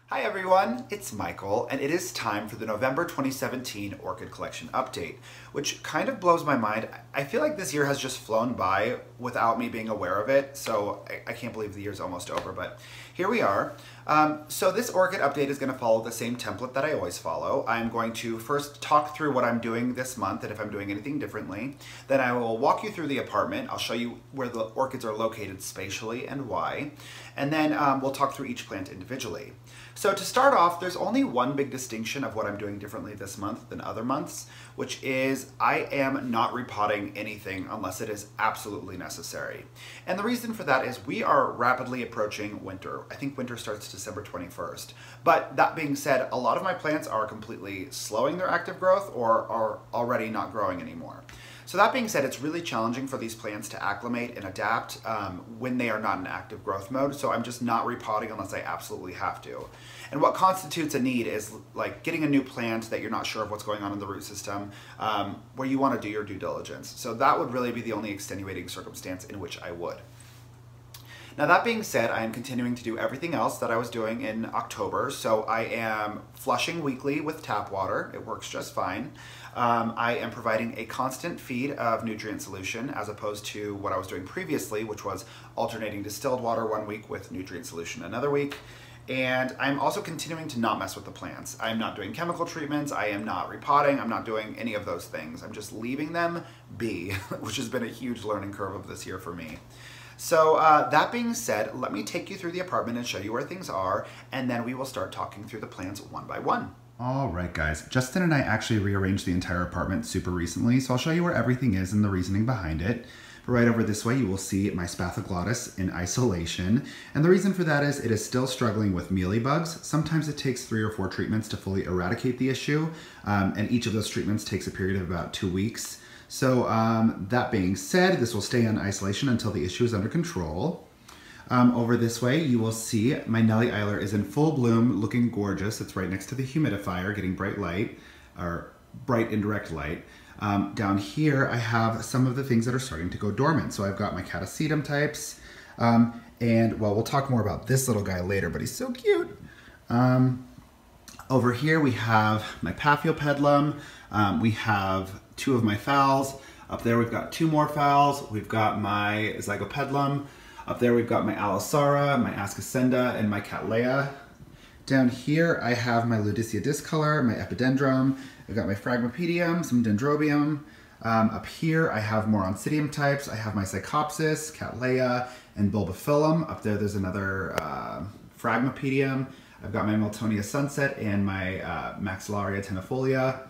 Hi everyone, it's Michael, and it is time for the November 2017 Orchid Collection Update, which kind of blows my mind. I feel like this year has just flown by without me being aware of it, so I can't believe the year's almost over, but here we are. So this Orchid Update is going to follow the same template that I always follow. I'm going to first talk through what I'm doing this month and if I'm doing anything differently. Then I will walk you through the apartment. I'll show you where the orchids are located spatially and why. And then we'll talk through each plant individually. So to start off, there's only one big distinction of what I'm doing differently this month than other months, which is I am not repotting anything unless it is absolutely necessary. And the reason for that is we are rapidly approaching winter. I think winter starts December 21st. But that being said, a lot of my plants are completely slowing their active growth or are already not growing anymore. So that being said, it's really challenging for these plants to acclimate and adapt when they are not in active growth mode. So I'm just not repotting unless I absolutely have to. And what constitutes a need is like getting a new plant that you're not sure of what's going on in the root system, where you want to do your due diligence. So that would really be the only extenuating circumstance in which I would. Now that being said, I am continuing to do everything else that I was doing in October. So I am flushing weekly with tap water. It works just fine. I am providing a constant feed of nutrient solution as opposed to what I was doing previously, which was alternating distilled water one week with nutrient solution another week. And I'm also continuing to not mess with the plants. I'm not doing chemical treatments, I am not repotting, I'm not doing any of those things. I'm just leaving them be, which has been a huge learning curve of this year for me. So that being said, let me take you through the apartment and show you where things are, and then we will start talking through the plants one by one. All right, guys. Justin and I actually rearranged the entire apartment super recently, so I'll show you where everything is and the reasoning behind it. Right over this way, you will see my Spathoglottis in isolation. And the reason for that is it is still struggling with mealybugs. Sometimes it takes 3 or 4 treatments to fully eradicate the issue, and each of those treatments takes a period of about 2 weeks. So that being said, this will stay in isolation until the issue is under control. Over this way, you will see my Nellie Eiler is in full bloom, looking gorgeous. It's right next to the humidifier, getting bright light, or bright indirect light. Down here, I have some of the things that are starting to go dormant. So I've got my Catasetum types, and well, we'll talk more about this little guy later, but he's so cute. Over here, we have my Paphiopedilum. We have 2 of my phals. Up there, we've got 2 more phals. We've got my Zygopetalum. Up there, we've got my Allosaurus, my Ascocenda, and my Cattleya. Down here, I have my Ludicea discolor, my Epidendrum. I've got my Phragmipedium, some Dendrobium. Up here, I have more Oncidium types. I have my Psychopsis, Cattleya, and Bulbophyllum. Up there, there's another Phragmipedium. I've got my Miltonia Sunset and my Maxillaria Tenufolia.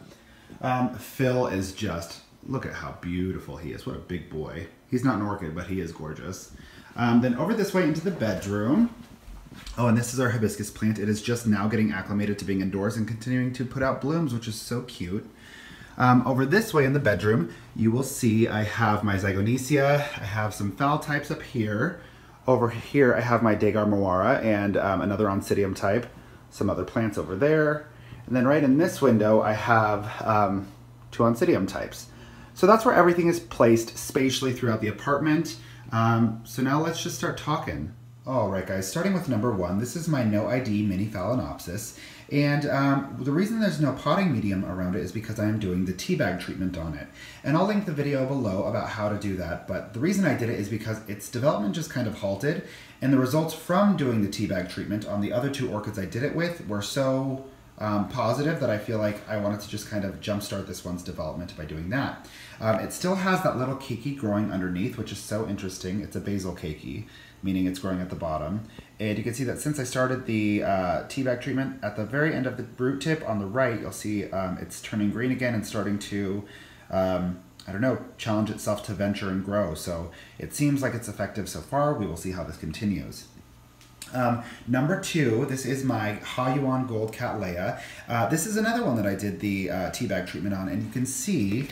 Phil is just, look at how beautiful he is. What a big boy. He's not an orchid, but he is gorgeous. Then over this way into the bedroom. Oh, and this is our hibiscus plant. It is just now getting acclimated to being indoors and continuing to put out blooms, which is so cute. Over this way in the bedroom, you will see I have my Zygonesia. I have some phal types up here. Over here, I have my Dagger Mora and another Oncidium type. Some other plants over there. And then right in this window, I have 2 Oncidium types. So that's where everything is placed spatially throughout the apartment. So now let's just start talking. All right, guys, starting with number 1, this is my no ID mini Phalaenopsis. And the reason there's no potting medium around it is because I am doing the tea bag treatment on it. And I'll link the video below about how to do that. But the reason I did it is because its development just kind of halted. And the results from doing the tea bag treatment on the other 2 orchids I did it with were so positive that I feel like I wanted to just kind of jumpstart this one's development by doing that. It still has that little keiki growing underneath, which is so interesting. It's a basal keiki, meaning it's growing at the bottom. And you can see that since I started the tea bag treatment, at the very end of the root tip on the right, you'll see it's turning green again and starting to, I don't know, challenge itself to venture and grow. So it seems like it's effective so far. We will see how this continues. Number 2, this is my Yuan Gold Cattleya. This is another one that I did the tea bag treatment on, and you can see,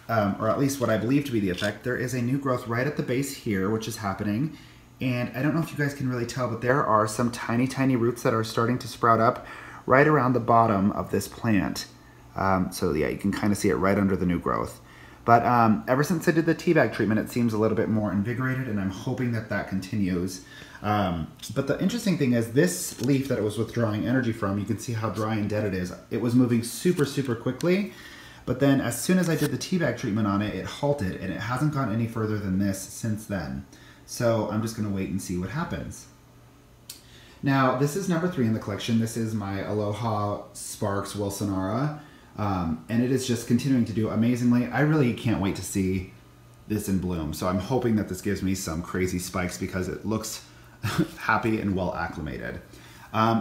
or at least what I believe to be the effect, there is a new growth right at the base here, which is happening. And I don't know if you guys can really tell, but there are some tiny, tiny roots that are starting to sprout up right around the bottom of this plant. So yeah, you can kind of see it right under the new growth. But ever since I did the tea bag treatment, it seems a little bit more invigorated, and I'm hoping that that continues. But the interesting thing is this leaf that it was withdrawing energy from, you can see how dry and dead it is. It was moving super, super quickly. But then as soon as I did the tea bag treatment on it, it halted, and it hasn't gone any further than this since then. So I'm just gonna wait and see what happens. Now, this is number 3 in the collection. This is my Aloha Sparks Wilsonara. And it is just continuing to do amazingly. I really can't wait to see this in bloom. So I'm hoping that this gives me some crazy spikes because it looks happy and well acclimated.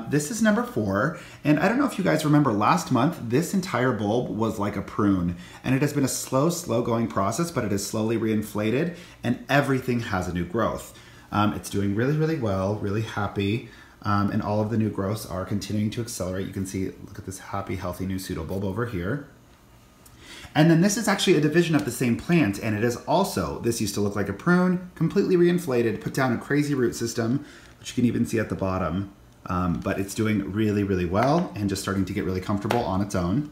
This is number 4. And I don't know if you guys remember last month, this entire bulb was like a prune. And it has been a slow going process, but it is slowly reinflated and everything has a new growth. It's doing really, really well, really happy. And all of the new growths are continuing to accelerate. You can see, look at this happy, healthy new pseudobulb over here. And then this is actually a division of the same plant, and it is also, this used to look like a prune, completely reinflated, put down a crazy root system, which you can even see at the bottom. But it's doing really, really well and just starting to get really comfortable on its own.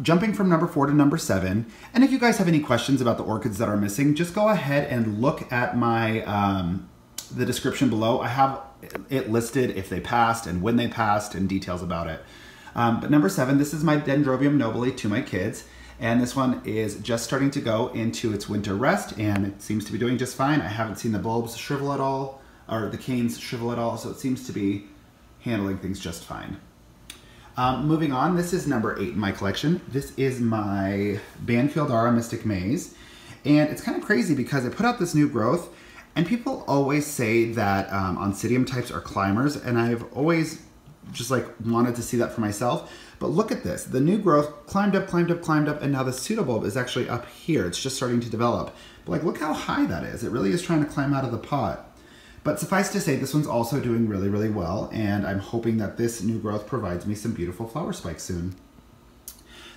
Jumping from number 4 to number 7, and if you guys have any questions about the orchids that are missing, just go ahead and look at my the description below. I have it listed if they passed and when they passed and details about it. But number 7, this is my Dendrobium nobile to my kids, and this one is just starting to go into its winter rest, and it seems to be doing just fine. I haven't seen the bulbs shrivel at all, or the canes shrivel at all, so it seems to be handling things just fine. Moving on, this is number 8 in my collection. This is my Banfieldara Mystic Maze, and it's kind of crazy because it put out this new growth, and people always say that Oncidium types are climbers, and I've always just like wanted to see that for myself. But look at this, the new growth climbed up, and now the pseudobulb is actually up here. It's just starting to develop. But like, look how high that is. It really is trying to climb out of the pot. But suffice to say, this one's also doing really, really well, and I'm hoping that this new growth provides me some beautiful flower spikes soon.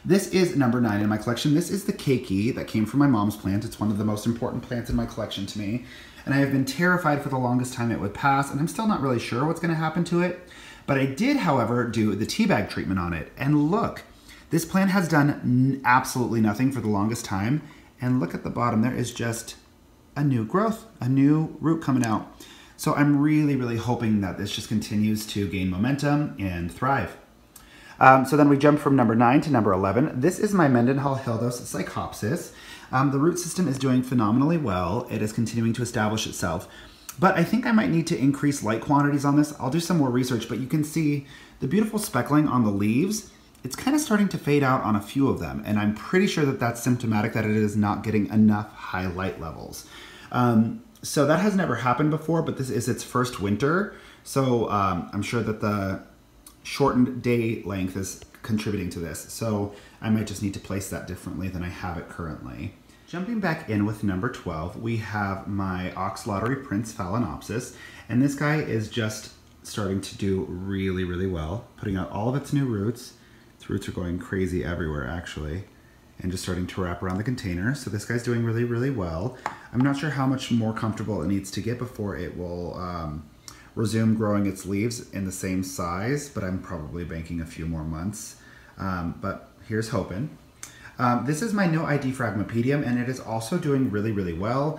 This is number 9 in my collection. This is the Keiki that came from my mom's plant. It's one of the most important plants in my collection to me. And I have been terrified for the longest time it would pass, and I'm still not really sure what's going to happen to it. But I did, however, do the tea bag treatment on it. And look, this plant has done absolutely nothing for the longest time. And look at the bottom, there is just a new growth, a new root coming out. So I'm really, really hoping that this just continues to gain momentum and thrive. So then we jump from number 9 to number 11. This is my Mendenhall Hildos Psychopsis. The root system is doing phenomenally well. It is continuing to establish itself. But I think I might need to increase light quantities on this. I'll do some more research, but you can see the beautiful speckling on the leaves. It's kind of starting to fade out on a few of them, and I'm pretty sure that that's symptomatic that it is not getting enough high light levels. So that has never happened before, but this is its first winter. So I'm sure that the shortened day length is contributing to this. So I might just need to place that differently than I have it currently. Jumping back in with number 12, we have my Ox Lottery Prince Phalaenopsis, and this guy is just starting to do really, really well, putting out all of its new roots. Its roots are going crazy everywhere, actually, and just starting to wrap around the container. So this guy's doing really, really well. I'm not sure how much more comfortable it needs to get before it will resume growing its leaves in the same size, but I'm probably banking a few more months. But here's hoping. This is my new ID Phragmipedium, and it is also doing really, really well.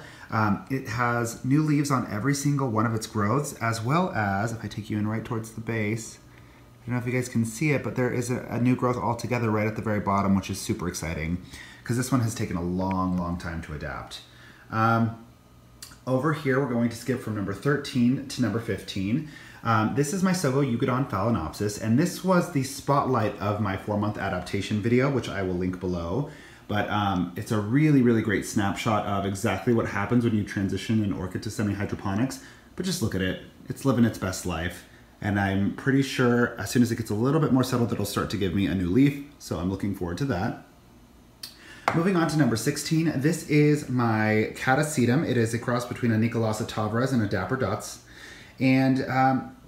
It has new leaves on every single one of its growths, as well as, if I take you in right towards the base, I don't know if you guys can see it, but there is a new growth altogether right at the very bottom, which is super exciting, because this one has taken a long, long time to adapt. Over here, we're going to skip from number 13 to number 15. This is my Sogo Yukidan Phalaenopsis, and this was the spotlight of my 4-month adaptation video, which I will link below. But it's a really, really great snapshot of exactly what happens when you transition an orchid to semi-hydroponics. But just look at it. It's living its best life. And I'm pretty sure as soon as it gets a little bit more settled, it'll start to give me a new leaf. So I'm looking forward to that. Moving on to number 16, this is my Catasetum. It is a cross between a Nicolasa tavras and a Dapper Dots. And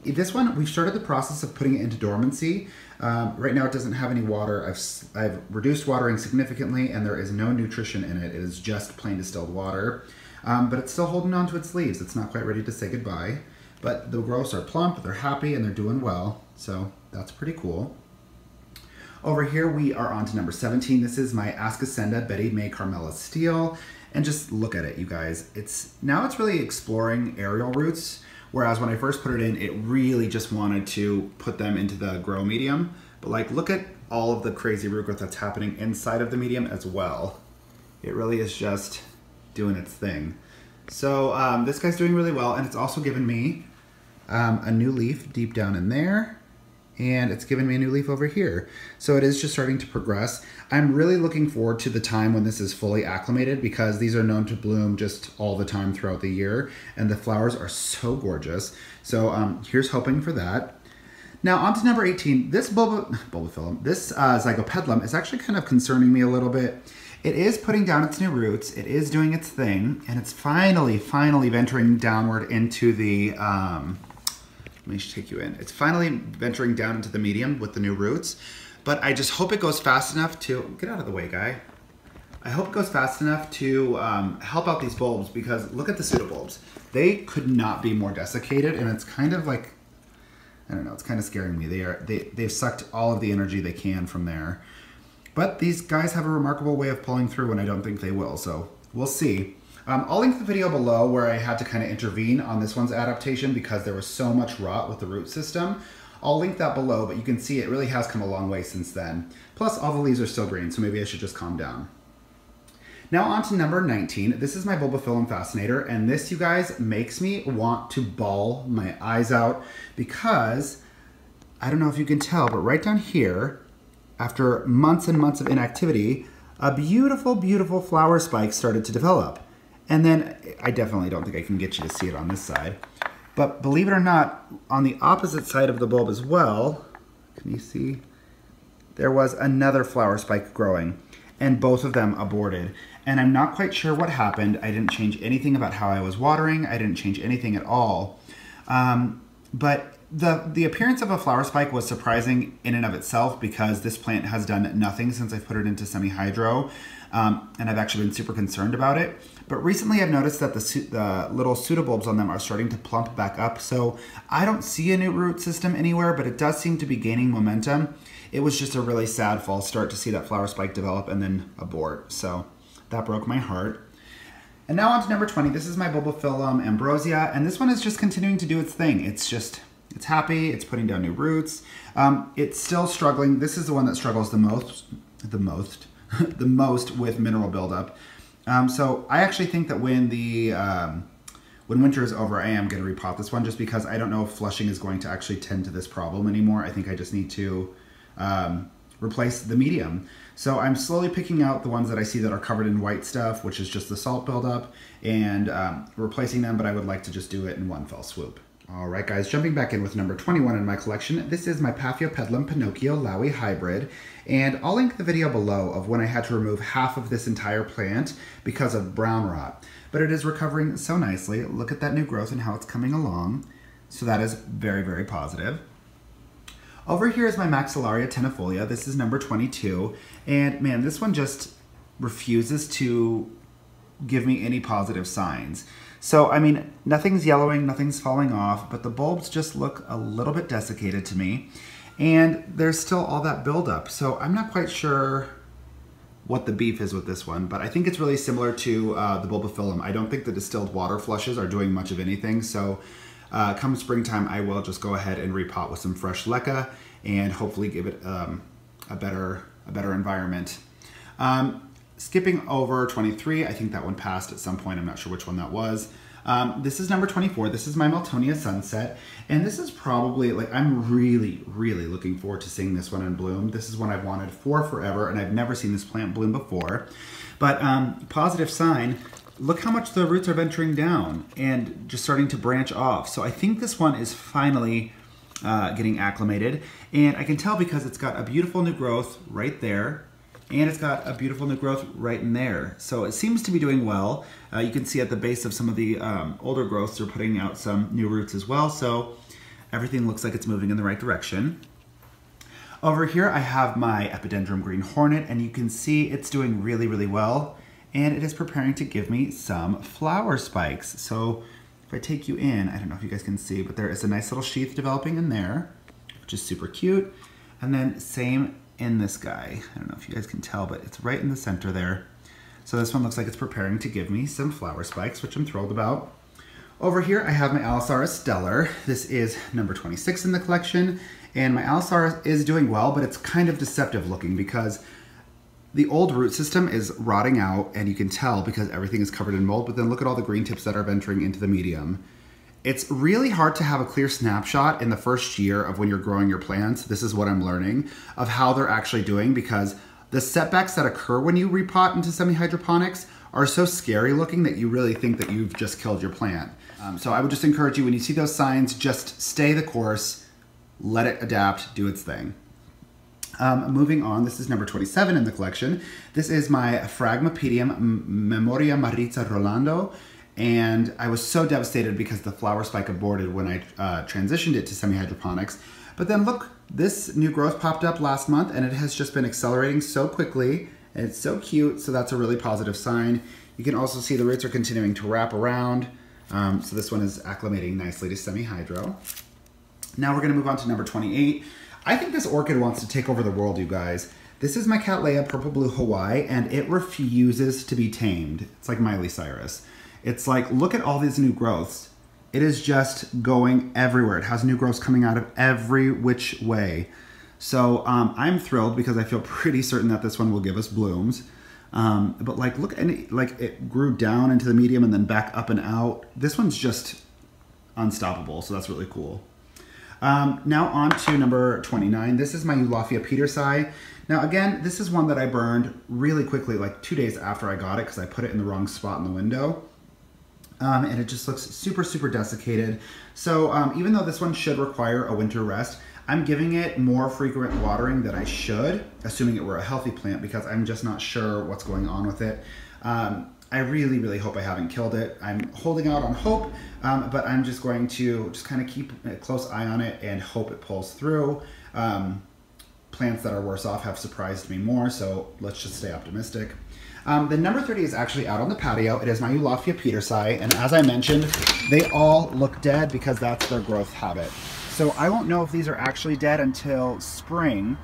this one, we've started the process of putting it into dormancy. Right now it doesn't have any water. I've reduced watering significantly, and there is no nutrition in it. It is just plain distilled water. But it's still holding on to its leaves. It's not quite ready to say goodbye. But the growths are plump, they're happy, and they're doing well. So that's pretty cool. Over here we are on to number 17. This is my Ascocenda Betty May Carmela Steele. And just look at it, you guys. Now it's really exploring aerial roots, whereas when I first put it in, it really just wanted to put them into the grow medium. But like, look at all of the crazy root growth that's happening inside of the medium as well. It really is just doing its thing. So this guy's doing really well, and it's also given me a new leaf deep down in there. And it's given me a new leaf over here. So it is just starting to progress. I'm really looking forward to the time when this is fully acclimated, because these are known to bloom just all the time throughout the year, and the flowers are so gorgeous. So here's hoping for that. Now on to number 18. This Bulbophyllum, this Zygopetalum is actually kind of concerning me a little bit. It is putting down its new roots, it is doing its thing, and it's finally venturing downward into the, let me take you in. It's finally venturing down into the medium with the new roots, but I just hope it goes fast enough to, get out of the way, guy. I hope it goes fast enough to help out these bulbs, because look at the pseudobulbs. They could not be more desiccated, and it's kind of like, I don't know, it's kind of scaring me. They've sucked all of the energy they can from there. But these guys have a remarkable way of pulling through, and I don't think they will, so we'll see. I'll link the video below where I had to kind of intervene on this one's adaptation because there was so much rot with the root system. I'll link that below, but you can see it really has come a long way since then. Plus, all the leaves are still green, so maybe I should just calm down. Now on to number 19. This is my Bulbophyllum Fascinator, and this, you guys, makes me want to bawl my eyes out because, I don't know if you can tell, but right down here, after months and months of inactivity, a beautiful, beautiful flower spike started to develop. And then, I definitely don't think I can get you to see it on this side, but believe it or not, on the opposite side of the bulb as well, can you see? There was another flower spike growing, and both of them aborted. And I'm not quite sure what happened. I didn't change anything about how I was watering. I didn't change anything at all. But the appearance of a flower spike was surprising in and of itself, because this plant has done nothing since I put it into semi-hydro. And I've actually been super concerned about it. But recently I've noticed that the little pseudobulbs on them are starting to plump back up. So I don't see a new root system anywhere, but it does seem to be gaining momentum. It was just a really sad fall start to see that flower spike develop and then abort. So that broke my heart. And now on to number 20. This is my Bulbophyllum Ambrosia, and this one is just continuing to do its thing. It's happy, it's putting down new roots. It's still struggling. This is the one that struggles the most with mineral buildup. So I actually think that when winter is over, I am going to repot this one, just because I don't know if flushing is going to actually tend to this problem anymore. I think I just need to replace the medium. So I'm slowly picking out the ones that I see that are covered in white stuff, which is just the salt buildup, and replacing them, but I would like to just do it in one fell swoop. All right, guys, jumping back in with number 21 in my collection. This is my Paphiopedilum Pinocchio Lowy hybrid, and I'll link the video below of when I had to remove half of this entire plant because of brown rot. But it is recovering so nicely. Look at that new growth and how it's coming along. So that is very, very positive. Over here is my Maxillaria Tenufolia. This is number 22, and man, this one just refuses to give me any positive signs. So, I mean, nothing's yellowing, nothing's falling off, but the bulbs just look a little bit desiccated to me. And there's still all that buildup. So I'm not quite sure what the beef is with this one, but I think it's really similar to the Bulbophyllum. I don't think the distilled water flushes are doing much of anything. So come springtime, I will just go ahead and repot with some fresh leca and hopefully give it a better environment. Skipping over 23, I think that one passed at some point. I'm not sure which one that was. This is number 24. This is my Meltonia Sunset. And this is probably, like, I'm really, really looking forward to seeing this one in bloom. This is one I've wanted for forever, and I've never seen this plant bloom before. But positive sign, look how much the roots are venturing down and just starting to branch off. So I think this one is finally getting acclimated. And I can tell because it's got a beautiful new growth right there. And it's got a beautiful new growth right in there. So it seems to be doing well. You can see at the base of some of the older growths are putting out some new roots as well. So everything looks like it's moving in the right direction. Over here I have my Epidendrum Green Hornet, and you can see it's doing really, really well. And it is preparing to give me some flower spikes. So if I take you in, I don't know if you guys can see, but there is a nice little sheath developing in there, which is super cute. And then same in this guy. I don't know if you guys can tell, but it's right in the center there. So this one looks like it's preparing to give me some flower spikes, which I'm thrilled about. Over here, I have my Allosaurus Stellar. This is number 26 in the collection, and my Allosaurus is doing well, but it's kind of deceptive looking because the old root system is rotting out, and you can tell because everything is covered in mold, but then look at all the green tips that are venturing into the medium. It's really hard to have a clear snapshot in the first year of when you're growing your plants. This is what I'm learning of how they're actually doing, because the setbacks that occur when you repot into semi-hydroponics are so scary looking that you really think that you've just killed your plant. So I would just encourage you, when you see those signs, just stay the course, let it adapt, do its thing. Moving on, this is number 27 in the collection. This is my Phragmipedium Memoria Maritza Rolando, and I was so devastated because the flower spike aborted when I transitioned it to semi-hydroponics. But then look, this new growth popped up last month, and it has just been accelerating so quickly, and it's so cute, so that's a really positive sign. You can also see the roots are continuing to wrap around, so this one is acclimating nicely to semi-hydro. Now we're gonna move on to number 28. I think this orchid wants to take over the world, you guys. This is my Cattleya Purple Blue Hawaii, and it refuses to be tamed. It's like Miley Cyrus. It's like, look at all these new growths. It is just going everywhere. It has new growths coming out of every which way. So I'm thrilled because I feel pretty certain that this one will give us blooms. But like, look, and like it grew down into the medium and then back up and out. This one's just unstoppable, so that's really cool. Now on to number 29. This is my Eulophia petersi. Now again, this is one that I burned really quickly, like 2 days after I got it, because I put it in the wrong spot in the window. And it just looks super, super desiccated. So even though this one should require a winter rest, I'm giving it more frequent watering than I should, assuming it were a healthy plant, because I'm just not sure what's going on with it. I really, really hope I haven't killed it. I'm holding out on hope, but I'm just going to just kind of keep a close eye on it and hope it pulls through. Plants that are worse off have surprised me more, so let's just stay optimistic. The number 30 is actually out on the patio. It is my Eulophia petersi, and as I mentioned, they all look dead because that's their growth habit. So I won't know if these are actually dead until spring,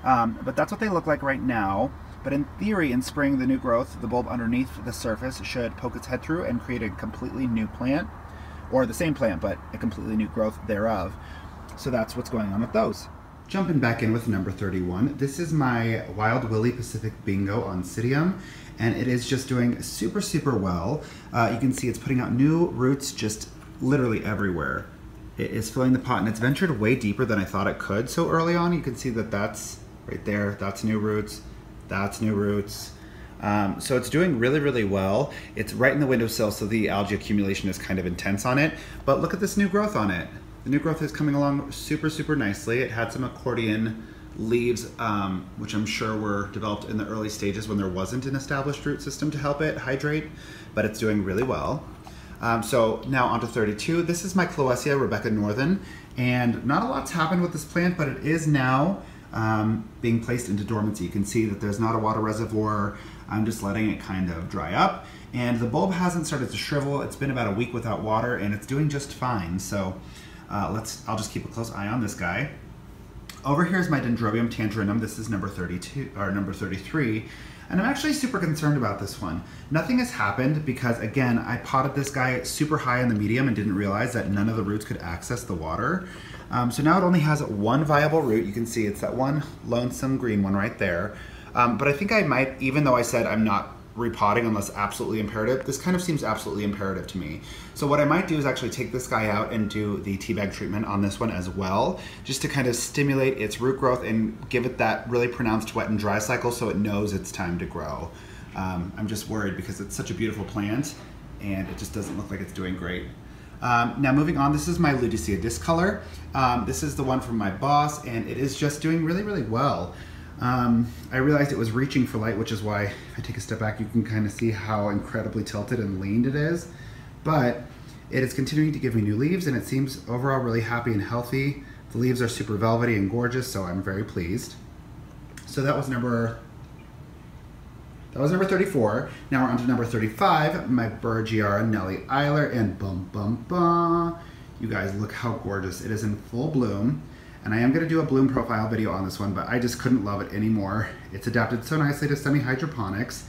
but that's what they look like right now. But in theory, in spring, the new growth, the bulb underneath the surface, should poke its head through and create a completely new plant, or the same plant, but a completely new growth thereof. So that's what's going on with those. Jumping back in with number 31, this is my Wild Willy Pacific Bingo Oncidium, and it is just doing super, super well. You can see it's putting out new roots just literally everywhere. It is filling the pot, and it's ventured way deeper than I thought it could so early on. You can see that that's right there, that's new roots. That's new roots. So it's doing really, really well. It's right in the windowsill, so the algae accumulation is kind of intense on it. But look at this new growth on it. The new growth is coming along super, super nicely. It had some accordion leaves, which I'm sure were developed in the early stages when there wasn't an established root system to help it hydrate, but it's doing really well. So now on to 32. This is my Cloesia Rebecca Northern, and not a lot's happened with this plant, but it is now being placed into dormancy. You can see that there's not a water reservoir. I'm just letting it kind of dry up, and the bulb hasn't started to shrivel. It's been about a week without water, and it's doing just fine. So I'll just keep a close eye on this guy. Over here is my Dendrobium Tangerine. This is number 32 or number 33, and I'm actually super concerned about this one. Nothing has happened because, again, I potted this guy super high in the medium and didn't realize that none of the roots could access the water. So now it only has one viable root. You can see it's that one lonesome green one right there. But I think I might, even though I said I'm not repotting unless absolutely imperative, this kind of seems absolutely imperative to me. So what I might do is actually take this guy out and do the tea bag treatment on this one as well, just to kind of stimulate its root growth and give it that really pronounced wet and dry cycle so it knows it's time to grow. I'm just worried because it's such a beautiful plant and it just doesn't look like it's doing great. Now moving on, this is my Ludicea discolor. This is the one from my boss, and it is just doing really, really well. I realized it was reaching for light, which is why if I take a step back, you can kind of see how incredibly tilted and leaned it is. But it is continuing to give me new leaves, and it seems overall really happy and healthy. The leaves are super velvety and gorgeous, so I'm very pleased. So that was number 34. Now we're on to number 35, my Bergiara Nellie Eiler, and bum bum bum. You guys, look how gorgeous. It is in full bloom. And I am gonna do a bloom profile video on this one, but I just couldn't love it anymore. It's adapted so nicely to Semi-Hydroponics.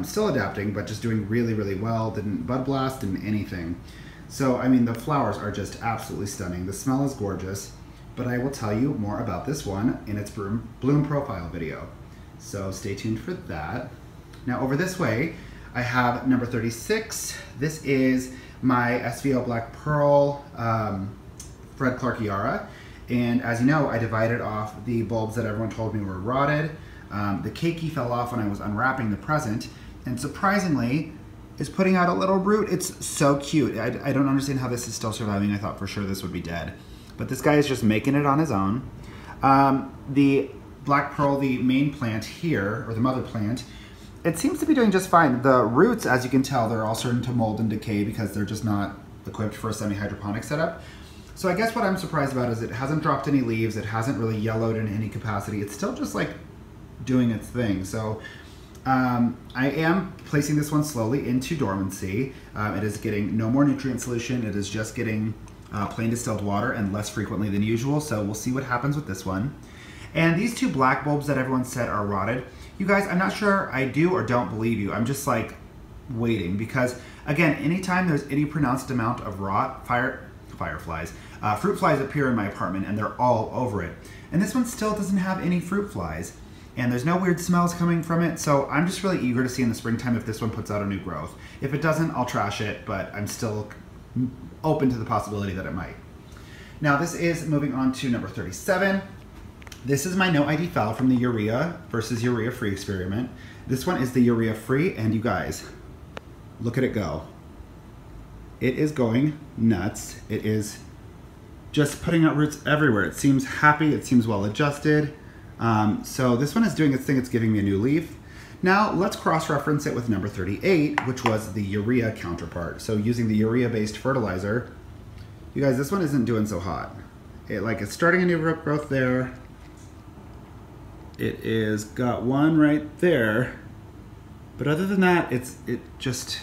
Still adapting, but just doing really, really well. Didn't bud blast, didn't anything. So, I mean, the flowers are just absolutely stunning. The smell is gorgeous, but I will tell you more about this one in its bloom profile video. So stay tuned for that. Now over this way, I have number 36. This is my SVO Black Pearl Fred Clarkiara. And as you know, I divided off the bulbs that everyone told me were rotted. The keiki fell off when I was unwrapping the present, and surprisingly, is putting out a little root. It's so cute. I don't understand how this is still surviving. I thought for sure this would be dead. But this guy is just making it on his own. The Black Pearl, the main plant here, or the mother plant, it seems to be doing just fine. The roots, as you can tell, they're all starting to mold and decay because they're just not equipped for a semi-hydroponic setup. So I guess what I'm surprised about is it hasn't dropped any leaves, it hasn't really yellowed in any capacity, it's still just like doing its thing. So I am placing this one slowly into dormancy. It is getting no more nutrient solution, it is just getting plain distilled water and less frequently than usual, so we'll see what happens with this one. And these two black bulbs that everyone said are rotted, you guys, I'm not sure I do or don't believe you. I'm just like waiting because, again, anytime there's any pronounced amount of rot, fireflies, fruit flies appear in my apartment and they're all over it. And this one still doesn't have any fruit flies and there's no weird smells coming from it. So I'm just really eager to see in the springtime if this one puts out a new growth. If it doesn't, I'll trash it, but I'm still open to the possibility that it might. Now this is moving on to number 37. This is my no ID Phal from the urea versus urea free experiment. This one is the urea free, and you guys, look at it go. It is going nuts. It is just putting out roots everywhere. It seems happy, it seems well adjusted. So this one is doing its thing, it's giving me a new leaf. Now let's cross-reference it with number 38, which was the urea counterpart. So using the urea-based fertilizer, you guys, this one isn't doing so hot. It's starting a new root growth there. It is got one right there, but other than that, it just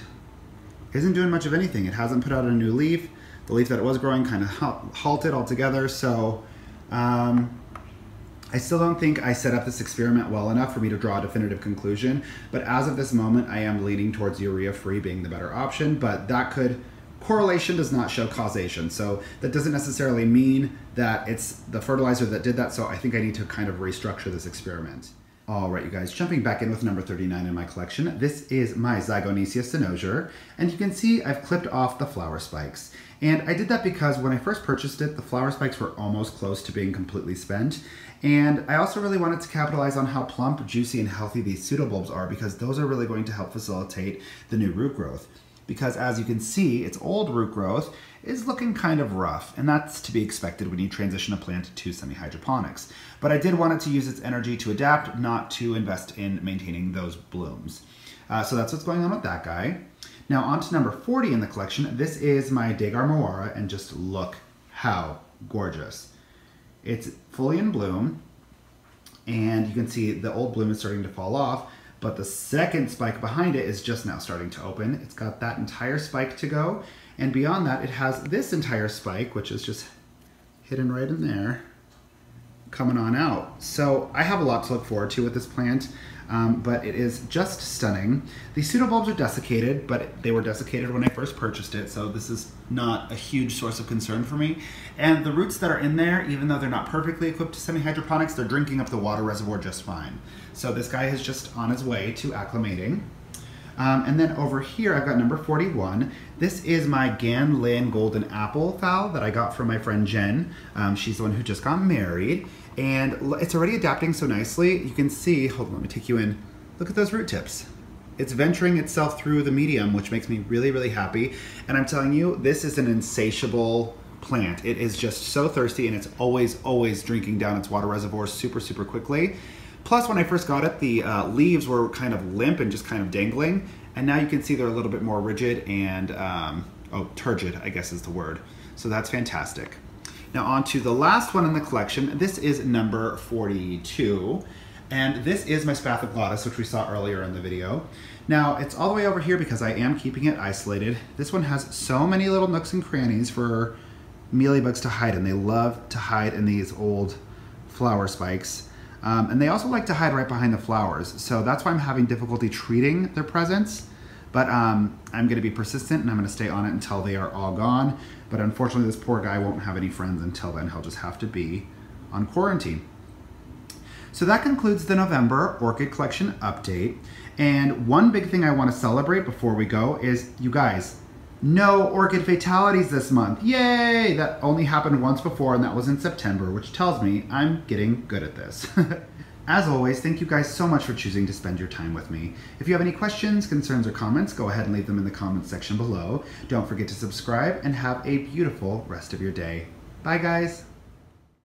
isn't doing much of anything. It hasn't put out a new leaf. The leaf that it was growing kind of halted altogether. So I still don't think I set up this experiment well enough for me to draw a definitive conclusion. But as of this moment, I am leaning towards urea-free being the better option. But correlation does not show causation. So that doesn't necessarily mean that it's the fertilizer that did that. So I think I need to kind of restructure this experiment. All right, you guys, jumping back in with number 39 in my collection. This is my Zygonesia cynosure, and you can see I've clipped off the flower spikes. And I did that because when I first purchased it, the flower spikes were almost close to being completely spent. And I also really wanted to capitalize on how plump, juicy, and healthy these pseudobulbs are, because those are really going to help facilitate the new root growth. Because as you can see, its old root growth is looking kind of rough, and that's to be expected when you transition a plant to semi-hydroponics. But I did want it to use its energy to adapt, not to invest in maintaining those blooms. So that's what's going on with that guy. Now on to number 40 in the collection. This is my Dagger Mora, and just look how gorgeous. It's fully in bloom, and you can see the old bloom is starting to fall off, but the second spike behind it is just now starting to open. It's got that entire spike to go, and beyond that it has this entire spike, which is just hidden right in there, coming on out. So I have a lot to look forward to with this plant, but it is just stunning. The pseudobulbs are desiccated, but they were desiccated when I first purchased it, so this is not a huge source of concern for me. And the roots that are in there, even though they're not perfectly equipped to semi-hydroponics, they're drinking up the water reservoir just fine. So this guy is just on his way to acclimating. And then over here, I've got number 41. This is my Gan Lin Golden Apple Phal that I got from my friend Jen. She's the one who just got married. And it's already adapting so nicely. You can see, hold on, let me take you in. Look at those root tips. It's venturing itself through the medium, which makes me really, really happy. And I'm telling you, this is an insatiable plant. It is just so thirsty, and it's always, always drinking down its water reservoirs super, super quickly. Plus, when I first got it, the leaves were kind of limp and just kind of dangling. And now you can see they're a little bit more rigid and, turgid, I guess is the word. So that's fantastic. Now on to the last one in the collection. This is number 42. And this is my Spathoglottis, which we saw earlier in the video. Now, it's all the way over here because I am keeping it isolated. This one has so many little nooks and crannies for mealybugs to hide in. They love to hide in these old flower spikes. And they also like to hide right behind the flowers. So that's why I'm having difficulty treating their presence. But I'm going to be persistent and I'm going to stay on it until they are all gone. But unfortunately, this poor guy won't have any friends until then. He'll just have to be on quarantine. So that concludes the November orchid collection update. And one big thing I want to celebrate before we go is, you guys, no orchid fatalities this month. Yay! That only happened once before, and that was in September, which tells me I'm getting good at this. As always, thank you guys so much for choosing to spend your time with me. If you have any questions, concerns, or comments, go ahead and leave them in the comments section below. Don't forget to subscribe, and have a beautiful rest of your day. Bye, guys.